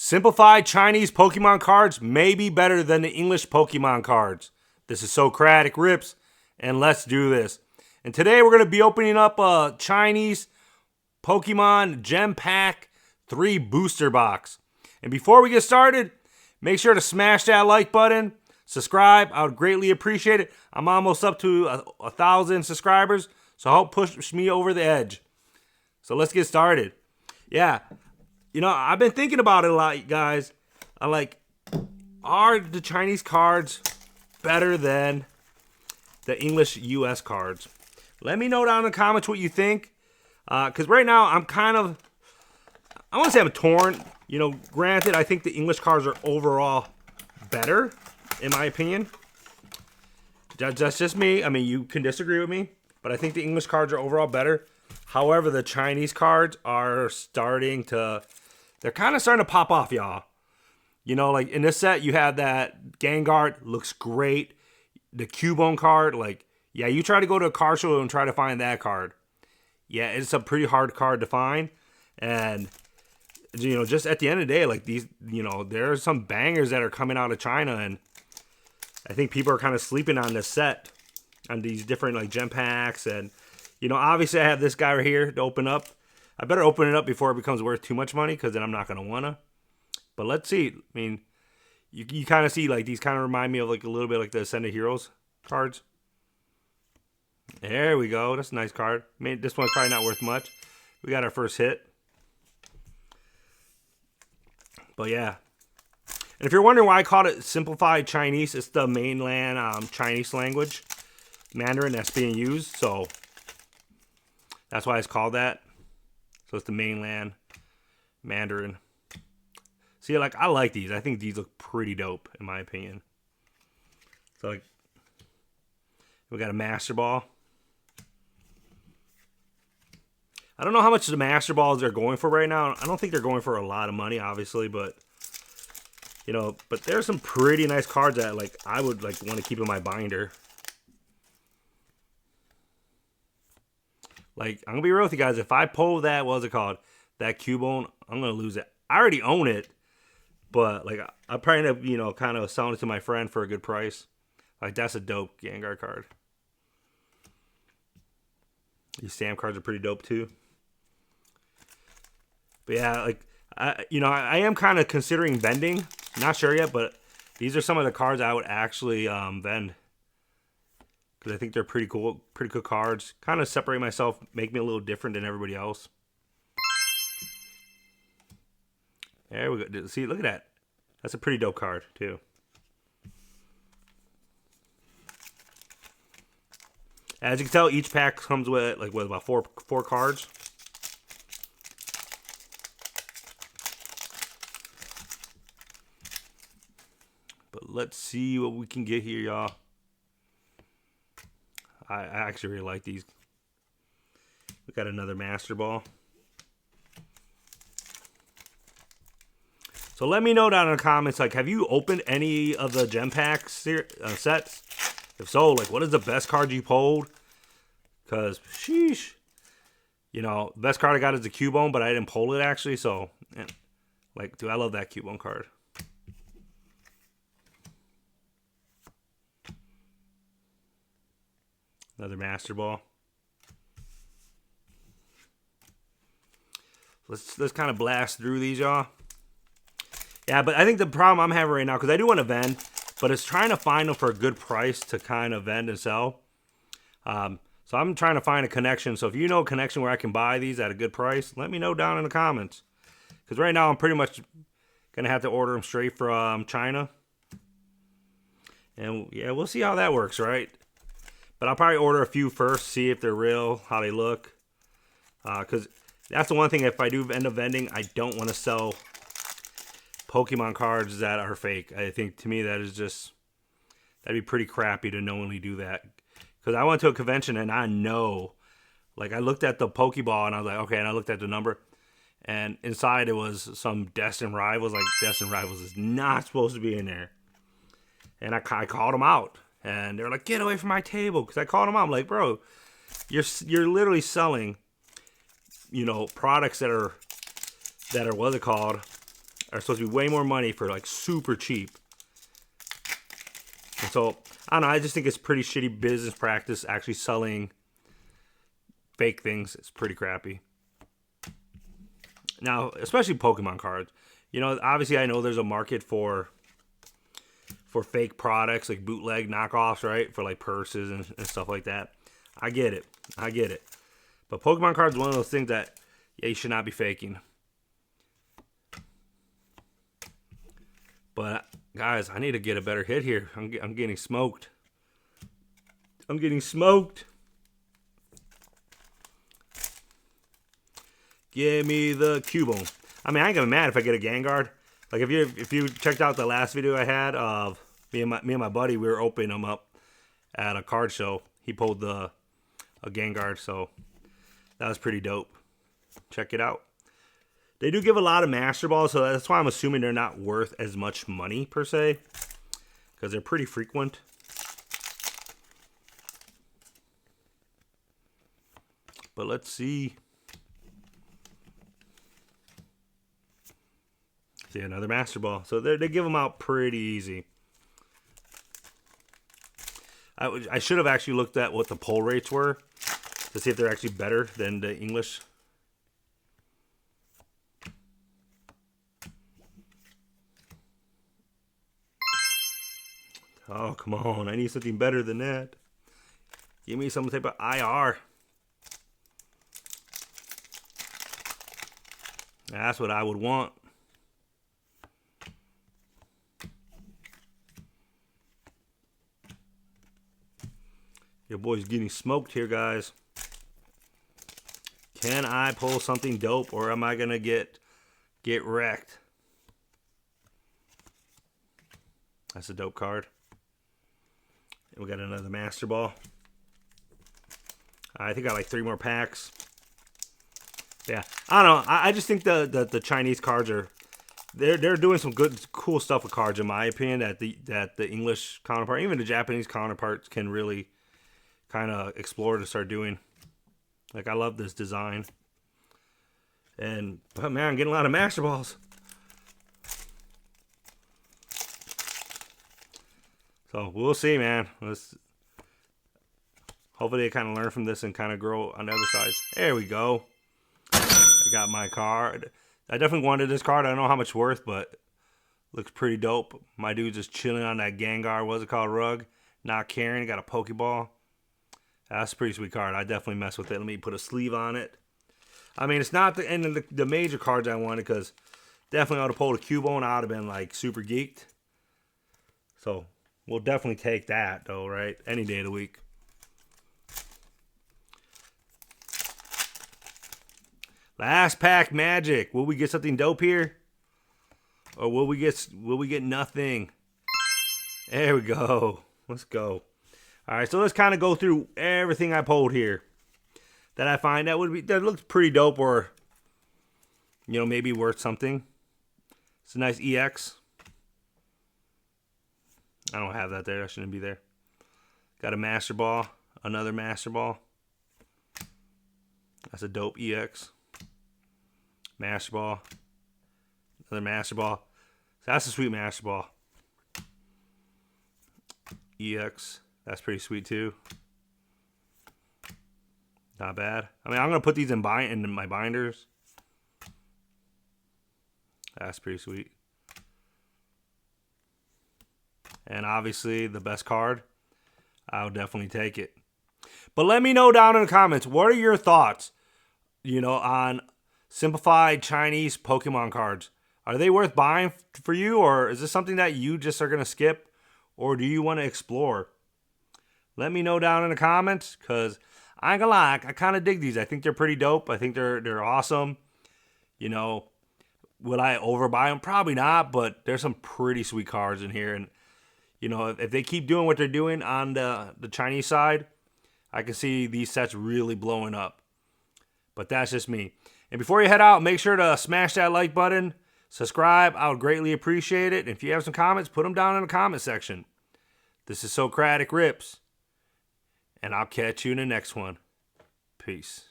Simplified Chinese Pokemon cards may be better than the English Pokemon cards. This is Socratic Rips, and let's do this. And today we're going to be opening up a Chinese Pokemon Gem Pack 3 booster box. And before we get started, make sure to smash that like button, subscribe. I would greatly appreciate it. I'm almost up to 1,000 subscribers, so help push me over the edge. So let's get started. Yeah. You know, I've been thinking about it a lot, guys. Are the Chinese cards better than the English US cards? Let me know down in the comments what you think. Because right now, I want to say I'm torn. You know, granted, I think the English cards are overall better, in my opinion. That's just me. I mean, you can disagree with me, but I think the English cards are overall better. However, the Chinese cards are they're kind of starting to pop off, y'all. You know, like in this set, you have that Gengar, looks great. The Cubone card, yeah, you try to go to a card show and try to find that card. Yeah, it's a pretty hard card to find. And, you know, just at the end of the day, these, you know, there's some bangers that are coming out of China. And I think people are kind of sleeping on this set, on these different, gem packs. And, you know, obviously I have this guy right here to open up. I better open it up before it becomes worth too much money, because then I'm not going to want to. But let's see. I mean, you kind of see, these kind of remind me of, a little bit like the Ascended Heroes cards. There we go. That's a nice card. I mean, this one's probably not worth much. We got our first hit. But, yeah. And if you're wondering why I called it Simplified Chinese, it's the mainland Chinese language, Mandarin, that's being used. So, that's why it's called that. So it's the mainland Mandarin. See, I like these. I think these look pretty dope, in my opinion. So, we got a Master Ball. I don't know how much the Master Balls are going for right now. I don't think they're going for a lot of money, obviously, but, you know, but there's some pretty nice cards that, I would, want to keep in my binder. I'm going to be real with you guys. If I pull that, what's it called? That Cubone, I'm going to lose it. I already own it. But, I'll probably end up, you know, kind of selling it to my friend for a good price. That's a dope Gengar card. These stamp cards are pretty dope, too. But, yeah, I am kind of considering vending. Not sure yet, but these are some of the cards I would actually vend. Because I think they're pretty cool cards. Kind of separate myself, make me a little different than everybody else. There we go. See, look at that. That's a pretty dope card, too. As you can tell, each pack comes with, about four cards. But let's see what we can get here, y'all. I actually really like these. We got another Master Ball. So let me know down in the comments, have you opened any of the Gem Pack sets? If so, what is the best card you pulled? Because, sheesh. You know, the best card I got is the Cubone, but I didn't pull it, actually. So, dude, I love that Cubone card. Another Master Ball. Let's kind of blast through these, y'all. Yeah, but I think the problem I'm having right now, because I do want to vend, but it's trying to find them for a good price to kind of vend and sell. So I'm trying to find a connection. So if you know a connection where I can buy these at a good price, let me know down in the comments. Because right now I'm pretty much going to have to order them straight from China. And yeah, we'll see how that works, right? But I'll probably order a few first, see if they're real, how they look. Because that's the one thing, if I do end up vending, I don't want to sell Pokemon cards that are fake. I think, to me, that'd be pretty crappy to knowingly do that. Because I went to a convention and I know, I looked at the Pokeball and I was like, okay, and I looked at the number, and inside it was some Destined Rivals. Destined Rivals is not supposed to be in there. And I called them out, and they're like, get away from my table. Because I called them out. I'm like, bro, you're literally selling, you know, products that are what's it called? are supposed to be way more money for like super cheap. And so, I don't know, I just think it's pretty shitty business practice actually selling fake things. It's pretty crappy. Now, especially Pokemon cards. You know, obviously I know there's a market for fake products, like bootleg knockoffs, right? For like purses and stuff like that. I get it. I get it. But Pokemon cards is one of those things that, yeah, you should not be faking. But, guys, I need to get a better hit here. I'm getting smoked. I'm getting smoked. Give me the Cubone. I mean, I ain't gonna be mad if I get a Gengar. Like if you checked out the last video I had of me and my buddy, we were opening them up at a card show. He pulled a Gengar, so that was pretty dope. Check it out. They do give a lot of Master Balls, so that's why I'm assuming they're not worth as much money per se, because they're pretty frequent. But let's see. See, another Master Ball. So they give them out pretty easy. I should have actually looked at what the pull rates were to see if they're actually better than the English. Oh, come on. I need something better than that. Give me some type of IR. That's what I would want. Your boy's getting smoked here, guys. Can I pull something dope, or am I gonna get wrecked? That's a dope card. And we got another Master Ball. I think I like 3 more packs. Yeah, I don't know. I just think the Chinese cards are they're doing some good, cool stuff with cards, in my opinion. That the English counterpart, even the Japanese counterparts, can really kind of explore to start doing. Like, I love this design. And, but man, I'm getting a lot of Master Balls. So, we'll see, man. Hopefully they kind of learn from this and kind of grow on the other sides. There we go. I got my card. I definitely wanted this card. I don't know how much worth, but looks pretty dope. My dude's just chilling on that Gengar. What's it called? Rug. Not caring. Got a Pokeball. That's a pretty sweet card. I definitely mess with it. Let me put a sleeve on it. I mean, it's not the end of the major cards I wanted, because definitely I would have pulled a Cubone. I would have been like super geeked. So we'll definitely take that though, right? Any day of the week. Last pack magic. Will we get something dope here? Or will we get nothing? There we go. Let's go. Alright, so let's kind of go through everything I pulled here that I find that looks pretty dope, or, you know, maybe worth something. It's a nice EX. I don't have that there. I shouldn't be there. Got a Master Ball. Another Master Ball. That's a dope EX. Master Ball. Another Master Ball. That's a sweet Master Ball. EX. That's pretty sweet too. Not bad. I mean, I'm gonna put these in my binders. That's pretty sweet. And obviously the best card. I'll definitely take it. But let me know down in the comments, what are your thoughts, you know, on simplified Chinese Pokemon cards? Are they worth buying for you, or is this something that you just are gonna skip, or do you want to explore? Let me know down in the comments, because I ain't gonna lie, I kind of dig these. I think they're pretty dope. I think they're awesome. You know, would I overbuy them? Probably not, but there's some pretty sweet cards in here. And, you know, if they keep doing what they're doing on the Chinese side, I can see these sets really blowing up. But that's just me. And before you head out, make sure to smash that like button. Subscribe. I would greatly appreciate it. And if you have some comments, put them down in the comment section. This is Socratic Rips. And I'll catch you in the next one. Peace.